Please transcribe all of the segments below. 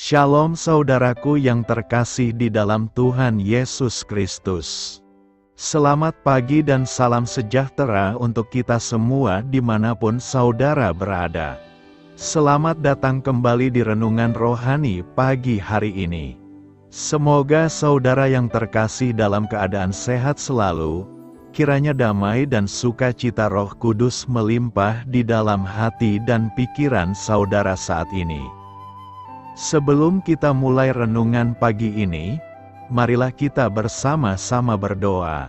Shalom saudaraku yang terkasih di dalam Tuhan Yesus Kristus. Selamat pagi dan salam sejahtera untuk kita semua dimanapun saudara berada. Selamat datang kembali di Renungan Rohani pagi hari ini. Semoga saudara yang terkasih dalam keadaan sehat selalu, kiranya damai dan sukacita Roh Kudus melimpah di dalam hati dan pikiran saudara saat ini. Sebelum kita mulai renungan pagi ini, marilah kita bersama-sama berdoa.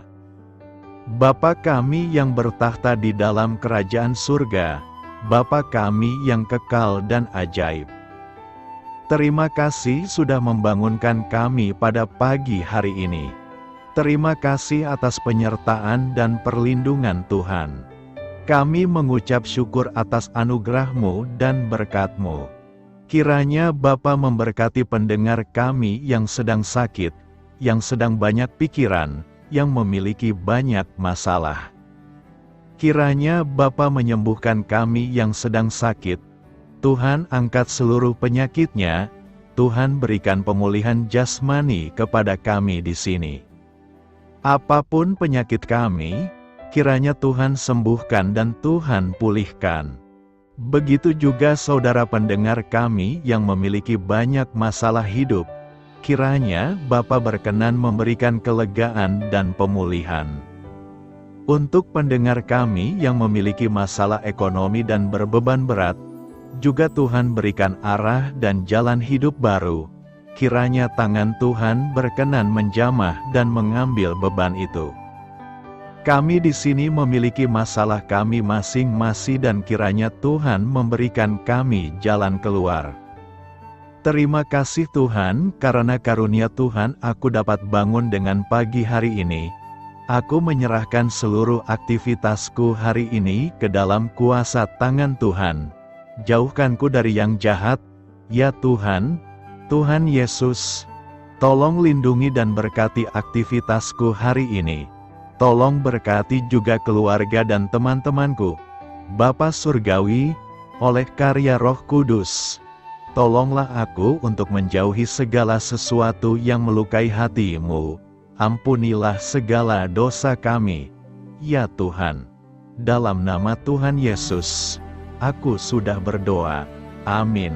Bapa kami yang bertahta di dalam kerajaan surga, Bapa kami yang kekal dan ajaib. Terima kasih sudah membangunkan kami pada pagi hari ini. Terima kasih atas penyertaan dan perlindungan Tuhan. Kami mengucap syukur atas anugerah-Mu dan berkat-Mu. Kiranya Bapa memberkati pendengar kami yang sedang sakit, yang sedang banyak pikiran, yang memiliki banyak masalah. Kiranya Bapa menyembuhkan kami yang sedang sakit. Tuhan angkat seluruh penyakitnya, Tuhan berikan pemulihan jasmani kepada kami di sini. Apapun penyakit kami, kiranya Tuhan sembuhkan dan Tuhan pulihkan. Begitu juga saudara pendengar kami yang memiliki banyak masalah hidup, kiranya Bapa berkenan memberikan kelegaan dan pemulihan. Untuk pendengar kami yang memiliki masalah ekonomi dan berbeban berat, juga Tuhan berikan arah dan jalan hidup baru. Kiranya tangan Tuhan berkenan menjamah dan mengambil beban itu. Kami di sini memiliki masalah kami masing-masing dan kiranya Tuhan memberikan kami jalan keluar. Terima kasih Tuhan, karena karunia Tuhan aku dapat bangun dengan pagi hari ini. Aku menyerahkan seluruh aktivitasku hari ini ke dalam kuasa tangan Tuhan. Jauhkanku dari yang jahat, ya Tuhan, Tuhan Yesus. Tolong lindungi dan berkati aktivitasku hari ini. Tolong berkati juga keluarga dan teman-temanku. Bapa Surgawi, oleh karya Roh Kudus, tolonglah aku untuk menjauhi segala sesuatu yang melukai hati-Mu. Ampunilah segala dosa kami, ya Tuhan. Dalam nama Tuhan Yesus, aku sudah berdoa. Amin.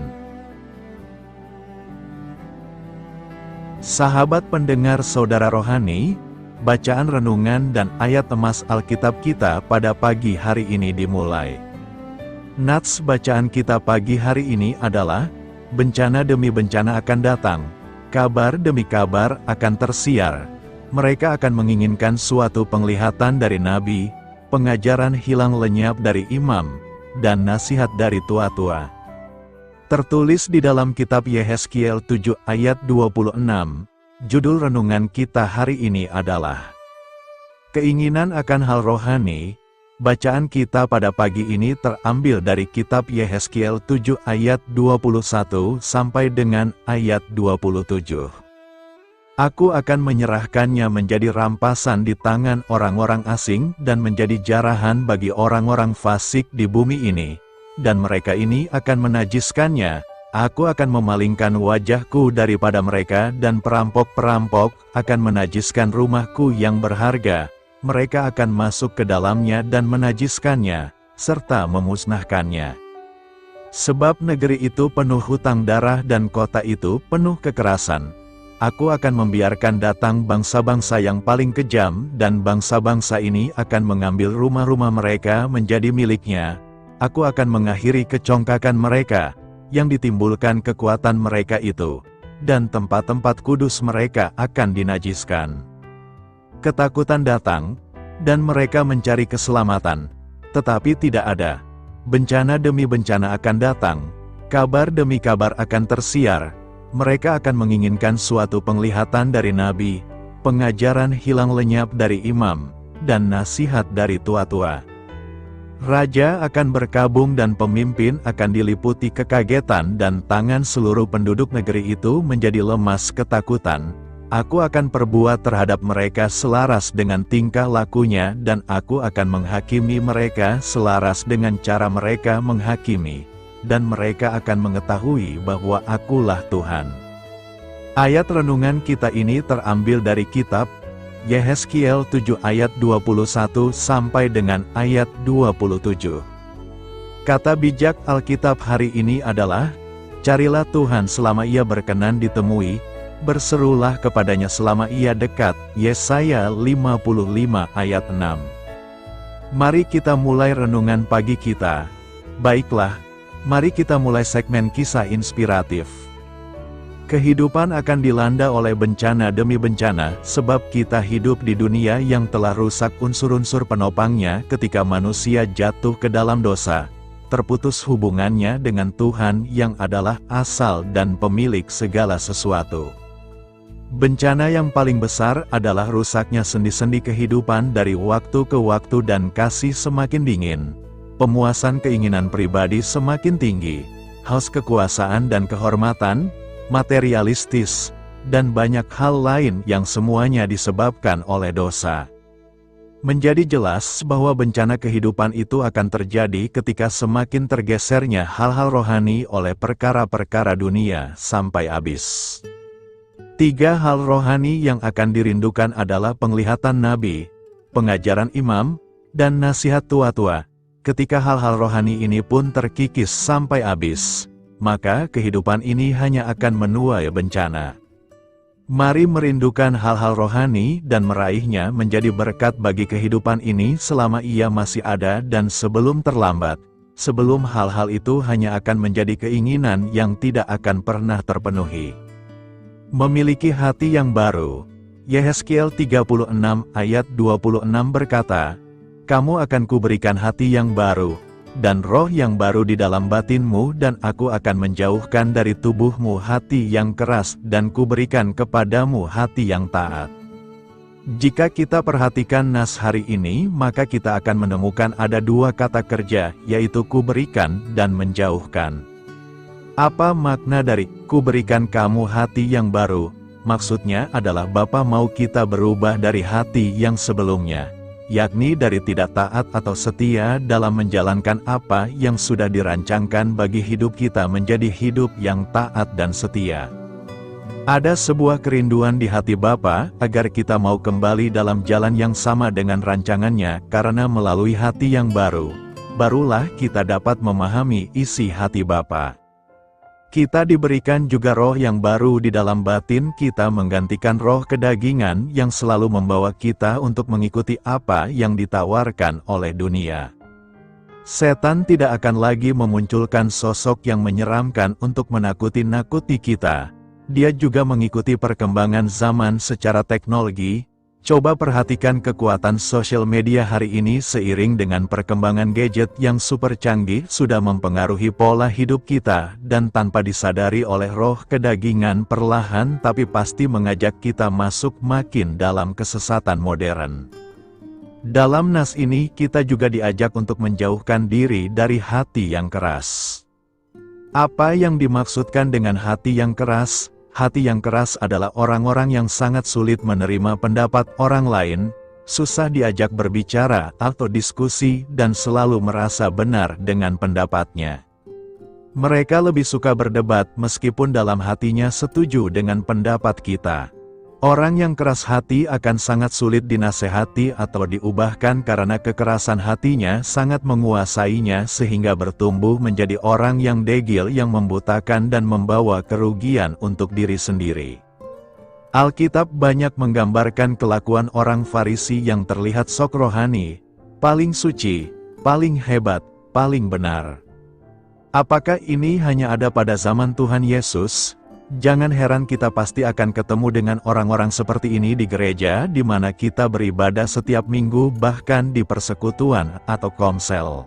Sahabat pendengar saudara rohani, bacaan renungan dan ayat emas Alkitab kita pada pagi hari ini dimulai. Nats bacaan kita pagi hari ini adalah, bencana demi bencana akan datang, kabar demi kabar akan tersiar. Mereka akan menginginkan suatu penglihatan dari nabi, pengajaran hilang lenyap dari imam, dan nasihat dari tua-tua. Tertulis di dalam kitab Yehezkiel 7 ayat 26. Judul renungan kita hari ini adalah Keinginan akan hal rohani. Bacaan kita pada pagi ini terambil dari kitab Yehezkiel 7 ayat 21 sampai dengan ayat 27. Aku akan menyerahkannya menjadi rampasan di tangan orang-orang asing dan menjadi jarahan bagi orang-orang fasik di bumi ini, dan mereka ini akan menajiskannya. Aku akan memalingkan wajahku daripada mereka dan perampok-perampok akan menajiskan rumahku yang berharga. Mereka akan masuk ke dalamnya dan menajiskannya, serta memusnahkannya. Sebab negeri itu penuh hutang darah dan kota itu penuh kekerasan. Aku akan membiarkan datang bangsa-bangsa yang paling kejam dan bangsa-bangsa ini akan mengambil rumah-rumah mereka menjadi miliknya. Aku akan mengakhiri kecongkakan mereka yang ditimbulkan kekuatan mereka itu, dan tempat-tempat kudus mereka akan dinajiskan. Ketakutan datang, dan mereka mencari keselamatan, tetapi tidak ada. Bencana demi bencana akan datang, kabar demi kabar akan tersiar. Mereka akan menginginkan suatu penglihatan dari nabi, pengajaran hilang lenyap dari imam, dan nasihat dari tua-tua. Raja akan berkabung dan pemimpin akan diliputi kekagetan dan tangan seluruh penduduk negeri itu menjadi lemas ketakutan. Aku akan perbuat terhadap mereka selaras dengan tingkah lakunya dan aku akan menghakimi mereka selaras dengan cara mereka menghakimi. dan mereka akan mengetahui bahwa Akulah Tuhan. Ayat renungan kita ini terambil dari kitab Yehezkiel 7 ayat 21 sampai dengan ayat 27. Kata bijak Alkitab hari ini adalah, carilah Tuhan selama Ia berkenan ditemui, berserulah kepadanya selama Ia dekat. Yesaya 55 ayat 6. Mari kita mulai renungan pagi kita. Baiklah, mari kita mulai segmen kisah inspiratif. Kehidupan akan dilanda oleh bencana demi bencana, sebab kita hidup di dunia yang telah rusak unsur-unsur penopangnya ketika manusia jatuh ke dalam dosa, terputus hubungannya dengan Tuhan yang adalah asal dan pemilik segala sesuatu. Bencana yang paling besar adalah rusaknya sendi-sendi kehidupan dari waktu ke waktu dan kasih semakin dingin. Pemuasan keinginan pribadi semakin tinggi, haus kekuasaan dan kehormatan, materialistis, dan banyak hal lain yang semuanya disebabkan oleh dosa. Menjadi jelas bahwa bencana kehidupan itu akan terjadi ketika semakin tergesernya hal-hal rohani oleh perkara-perkara dunia sampai habis. 3 hal rohani yang akan dirindukan adalah penglihatan nabi, pengajaran imam, dan nasihat tua-tua. Ketika hal-hal rohani ini pun terkikis sampai habis, maka kehidupan ini hanya akan menuai bencana. Mari merindukan hal-hal rohani dan meraihnya menjadi berkat bagi kehidupan ini selama ia masih ada dan sebelum terlambat, sebelum hal-hal itu hanya akan menjadi keinginan yang tidak akan pernah terpenuhi. Memiliki hati yang baru. Yehezkiel 36 ayat 26 berkata, "Kamu akan kuberikan hati yang baru, dan roh yang baru di dalam batinmu, dan aku akan menjauhkan dari tubuhmu hati yang keras, dan kuberikan kepadamu hati yang taat." Jika kita perhatikan nas hari ini, maka kita akan menemukan ada 2 kata kerja, yaitu kuberikan dan menjauhkan. Apa makna dari kuberikan kamu hati yang baru? Maksudnya adalah Bapa mau kita berubah dari hati yang sebelumnya, yakni dari tidak taat atau setia dalam menjalankan apa yang sudah dirancangkan bagi hidup kita menjadi hidup yang taat dan setia. Ada sebuah kerinduan di hati Bapa agar kita mau kembali dalam jalan yang sama dengan rancangannya, karena melalui hati yang baru, barulah kita dapat memahami isi hati Bapa. Kita diberikan juga roh yang baru di dalam batin kita, menggantikan roh kedagingan yang selalu membawa kita untuk mengikuti apa yang ditawarkan oleh dunia. Setan tidak akan lagi memunculkan sosok yang menyeramkan untuk menakuti-nakuti kita. Dia juga mengikuti perkembangan zaman secara teknologi. Coba perhatikan kekuatan sosial media hari ini seiring dengan perkembangan gadget yang super canggih sudah mempengaruhi pola hidup kita, dan tanpa disadari oleh roh kedagingan perlahan tapi pasti mengajak kita masuk makin dalam kesesatan modern. Dalam nas ini kita juga diajak untuk menjauhkan diri dari hati yang keras. Apa yang dimaksudkan dengan hati yang keras? Hati yang keras adalah orang-orang yang sangat sulit menerima pendapat orang lain, susah diajak berbicara atau diskusi, dan selalu merasa benar dengan pendapatnya. Mereka lebih suka berdebat meskipun dalam hatinya setuju dengan pendapat kita. Orang yang keras hati akan sangat sulit dinasehati atau diubahkan karena kekerasan hatinya sangat menguasainya sehingga bertumbuh menjadi orang yang degil yang membutakan dan membawa kerugian untuk diri sendiri. Alkitab banyak menggambarkan kelakuan orang Farisi yang terlihat sok rohani, paling suci, paling hebat, paling benar. Apakah ini hanya ada pada zaman Tuhan Yesus? Jangan heran kita pasti akan ketemu dengan orang-orang seperti ini di gereja di mana kita beribadah setiap minggu, bahkan di persekutuan atau komsel.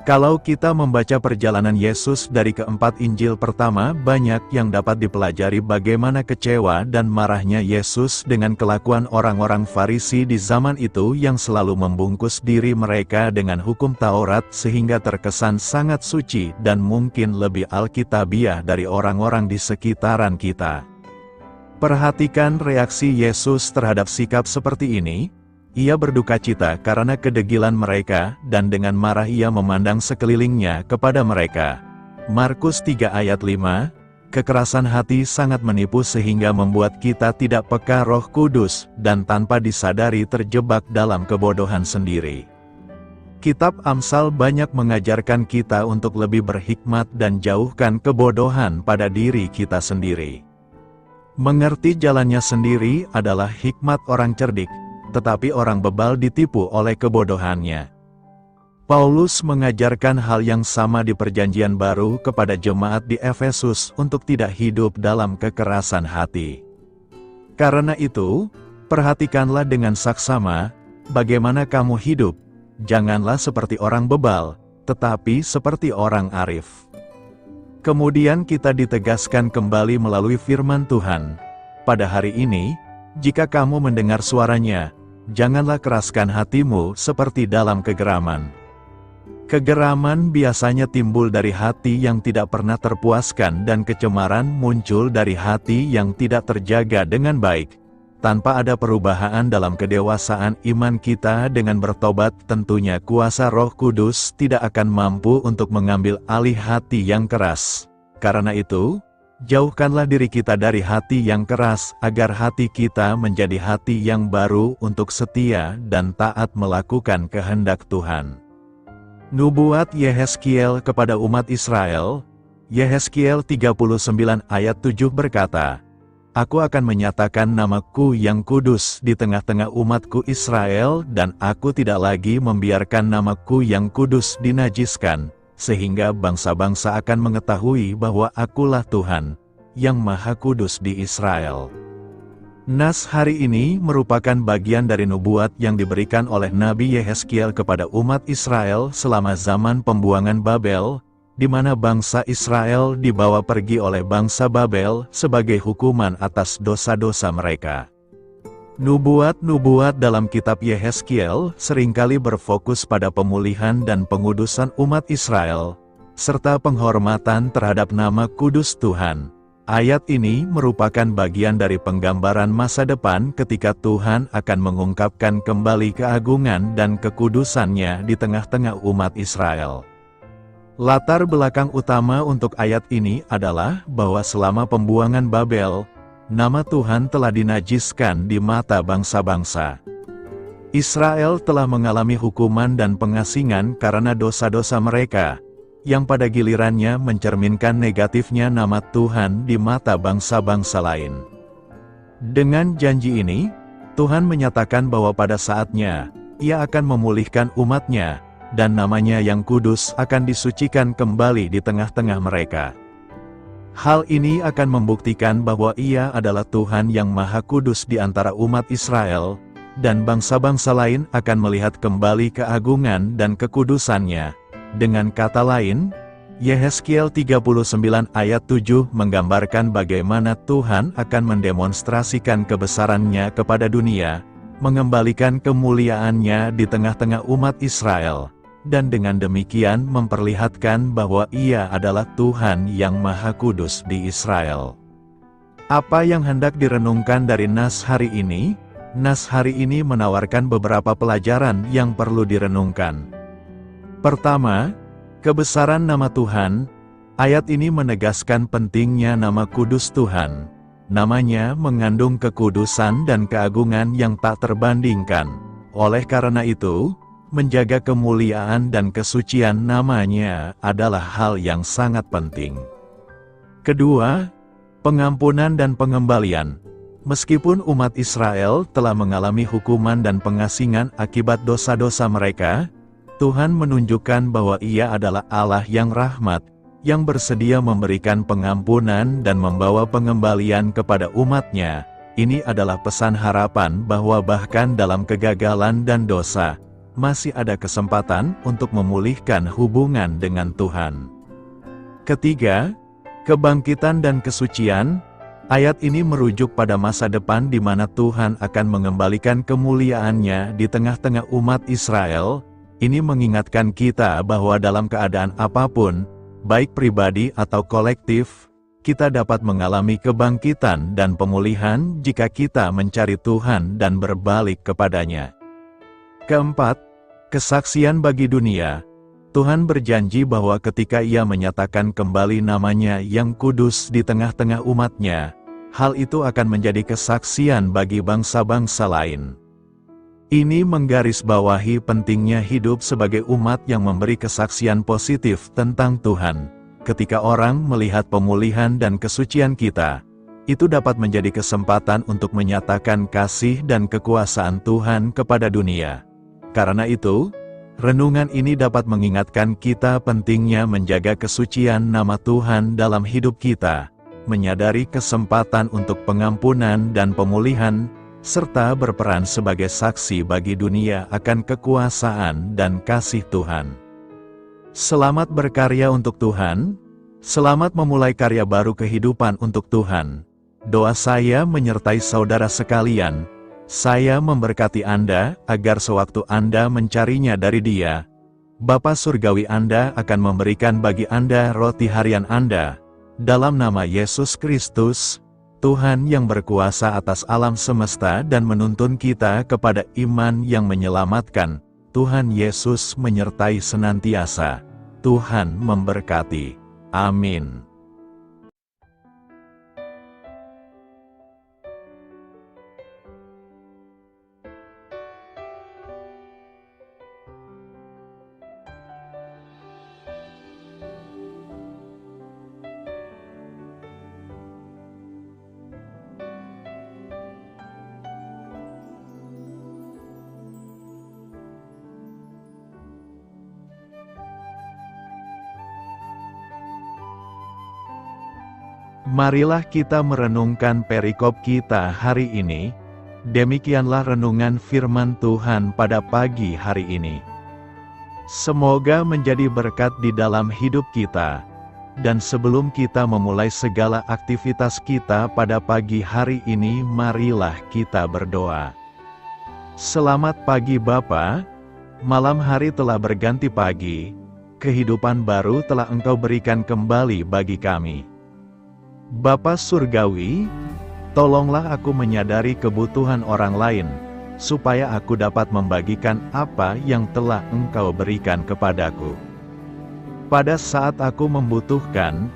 Kalau kita membaca perjalanan Yesus dari keempat Injil pertama, banyak yang dapat dipelajari bagaimana kecewa dan marahnya Yesus dengan kelakuan orang-orang Farisi di zaman itu yang selalu membungkus diri mereka dengan hukum Taurat sehingga terkesan sangat suci dan mungkin lebih alkitabiah dari orang-orang di sekitaran kita. Perhatikan reaksi Yesus terhadap sikap seperti ini. Ia berduka cita karena kedegilan mereka, dan dengan marah ia memandang sekelilingnya kepada mereka. Markus 3 ayat 5, kekerasan hati sangat menipu sehingga membuat kita tidak peka Roh Kudus dan tanpa disadari terjebak dalam kebodohan sendiri. Kitab Amsal banyak mengajarkan kita untuk lebih berhikmat dan jauhkan kebodohan pada diri kita sendiri. Mengerti jalannya sendiri adalah hikmat orang cerdik, tetapi orang bebal ditipu oleh kebodohannya. Paulus mengajarkan hal yang sama di Perjanjian Baru kepada jemaat di Efesus untuk tidak hidup dalam kekerasan hati. Karena itu, perhatikanlah dengan saksama bagaimana kamu hidup. Janganlah seperti orang bebal, tetapi seperti orang arif. Kemudian kita ditegaskan kembali melalui firman Tuhan. Pada hari ini, jika kamu mendengar suaranya, janganlah keraskan hatimu seperti dalam kegeraman. Kegeraman biasanya timbul dari hati yang tidak pernah terpuaskan dan kecemaran muncul dari hati yang tidak terjaga dengan baik. Tanpa ada perubahan dalam kedewasaan iman kita dengan bertobat, tentunya kuasa Roh Kudus tidak akan mampu untuk mengambil alih hati yang keras. Karena itu, jauhkanlah diri kita dari hati yang keras, agar hati kita menjadi hati yang baru untuk setia dan taat melakukan kehendak Tuhan. Nubuat Yehezkiel kepada umat Israel, Yehezkiel 39 ayat 7 berkata, Aku akan menyatakan namaku yang kudus di tengah-tengah umatku Israel dan aku tidak lagi membiarkan namaku yang kudus dinajiskan, sehingga bangsa-bangsa akan mengetahui bahwa akulah Tuhan, yang Maha Kudus di Israel. Nas hari ini merupakan bagian dari nubuat yang diberikan oleh Nabi Yehezkiel kepada umat Israel selama zaman pembuangan Babel, di mana bangsa Israel dibawa pergi oleh bangsa Babel sebagai hukuman atas dosa-dosa mereka. Nubuat-nubuat dalam kitab Yehezkiel seringkali berfokus pada pemulihan dan pengudusan umat Israel, serta penghormatan terhadap nama kudus Tuhan. Ayat ini merupakan bagian dari penggambaran masa depan ketika Tuhan akan mengungkapkan kembali keagungan dan kekudusannya di tengah-tengah umat Israel. Latar belakang utama untuk ayat ini adalah bahwa selama pembuangan Babel, nama Tuhan telah dinajiskan di mata bangsa-bangsa. Israel telah mengalami hukuman dan pengasingan karena dosa-dosa mereka, yang pada gilirannya mencerminkan negatifnya nama Tuhan di mata bangsa-bangsa lain. Dengan janji ini, Tuhan menyatakan bahwa pada saatnya, Ia akan memulihkan umatnya, dan namanya yang kudus akan disucikan kembali di tengah-tengah mereka. Hal ini akan membuktikan bahwa Ia adalah Tuhan yang Maha Kudus di antara umat Israel, dan bangsa-bangsa lain akan melihat kembali keagungan dan kekudusannya. Dengan kata lain, Yehezkiel 39 ayat 7 menggambarkan bagaimana Tuhan akan mendemonstrasikan kebesarannya kepada dunia, mengembalikan kemuliaannya di tengah-tengah umat Israel, dan dengan demikian memperlihatkan bahwa Ia adalah Tuhan yang Maha Kudus di Israel. Apa yang hendak direnungkan dari nas hari ini? Nas hari ini menawarkan beberapa pelajaran yang perlu direnungkan. Pertama, kebesaran nama Tuhan. Ayat ini menegaskan pentingnya nama kudus Tuhan. Namanya mengandung kekudusan dan keagungan yang tak terbandingkan. Oleh karena itu, menjaga kemuliaan dan kesucian namanya adalah hal yang sangat penting. Kedua, pengampunan dan pengembalian. Meskipun umat Israel telah mengalami hukuman dan pengasingan akibat dosa-dosa mereka, Tuhan menunjukkan bahwa Ia adalah Allah yang rahmat, yang bersedia memberikan pengampunan dan membawa pengembalian kepada umat-Nya. Ini adalah pesan harapan bahwa bahkan dalam kegagalan dan dosa, masih ada kesempatan untuk memulihkan hubungan dengan Tuhan. Ketiga, kebangkitan dan kesucian. Ayat ini merujuk pada masa depan di mana Tuhan akan mengembalikan kemuliaannya di tengah-tengah umat Israel. Ini mengingatkan kita bahwa dalam keadaan apapun, baik pribadi atau kolektif, kita dapat mengalami kebangkitan dan pemulihan jika kita mencari Tuhan dan berbalik kepadanya. Keempat, kesaksian bagi dunia. Tuhan berjanji bahwa ketika Ia menyatakan kembali nama-Nya yang kudus di tengah-tengah umat-Nya, hal itu akan menjadi kesaksian bagi bangsa-bangsa lain. Ini menggarisbawahi pentingnya hidup sebagai umat yang memberi kesaksian positif tentang Tuhan. Ketika orang melihat pemulihan dan kesucian kita, itu dapat menjadi kesempatan untuk menyatakan kasih dan kekuasaan Tuhan kepada dunia. Karena itu, renungan ini dapat mengingatkan kita pentingnya menjaga kesucian nama Tuhan dalam hidup kita, menyadari kesempatan untuk pengampunan dan pemulihan, serta berperan sebagai saksi bagi dunia akan kekuasaan dan kasih Tuhan. Selamat berkarya untuk Tuhan, selamat memulai karya baru kehidupan untuk Tuhan. Doa saya menyertai saudara sekalian. Saya memberkati Anda, agar sewaktu Anda mencarinya dari Dia, Bapa Surgawi Anda akan memberikan bagi Anda roti harian Anda. Dalam nama Yesus Kristus, Tuhan yang berkuasa atas alam semesta dan menuntun kita kepada iman yang menyelamatkan, Tuhan Yesus menyertai senantiasa. Tuhan memberkati. Amin. Marilah kita merenungkan perikop kita hari ini. Demikianlah renungan firman Tuhan pada pagi hari ini. Semoga menjadi berkat di dalam hidup kita. Dan sebelum kita memulai segala aktivitas kita pada pagi hari ini, marilah kita berdoa. Selamat pagi Bapa, malam hari telah berganti pagi, kehidupan baru telah Engkau berikan kembali bagi kami. Bapa Surgawi, tolonglah aku menyadari kebutuhan orang lain, supaya aku dapat membagikan apa yang telah Engkau berikan kepadaku. Pada saat aku membutuhkan,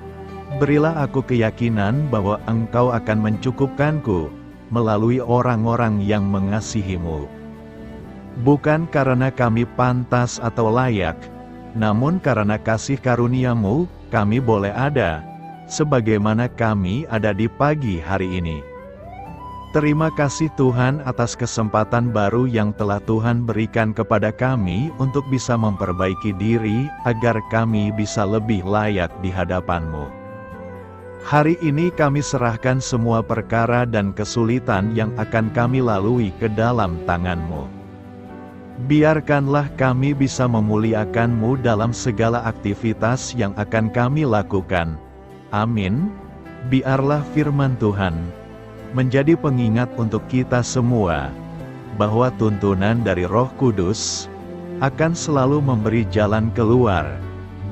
berilah aku keyakinan bahwa Engkau akan mencukupkanku, melalui orang-orang yang mengasihi-Mu. Bukan karena kami pantas atau layak, namun karena kasih karunia-Mu, kami boleh ada, sebagaimana kami ada di pagi hari ini. Terima kasih Tuhan atas kesempatan baru yang telah Tuhan berikan kepada kami untuk bisa memperbaiki diri agar kami bisa lebih layak di hadapan-Mu. Hari ini kami serahkan semua perkara dan kesulitan yang akan kami lalui ke dalam tangan-Mu. Biarkanlah kami bisa memuliakan-Mu dalam segala aktivitas yang akan kami lakukan. Amin. Biarlah firman Tuhan menjadi pengingat untuk kita semua, bahwa tuntunan dari Roh Kudus akan selalu memberi jalan keluar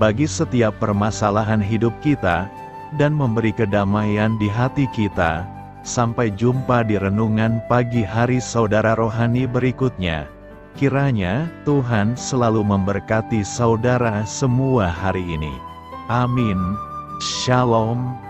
bagi setiap permasalahan hidup kita, dan memberi kedamaian di hati kita. Sampai jumpa di renungan pagi hari saudara rohani berikutnya. Kiranya Tuhan selalu memberkati saudara semua hari ini. Amin. Shalom.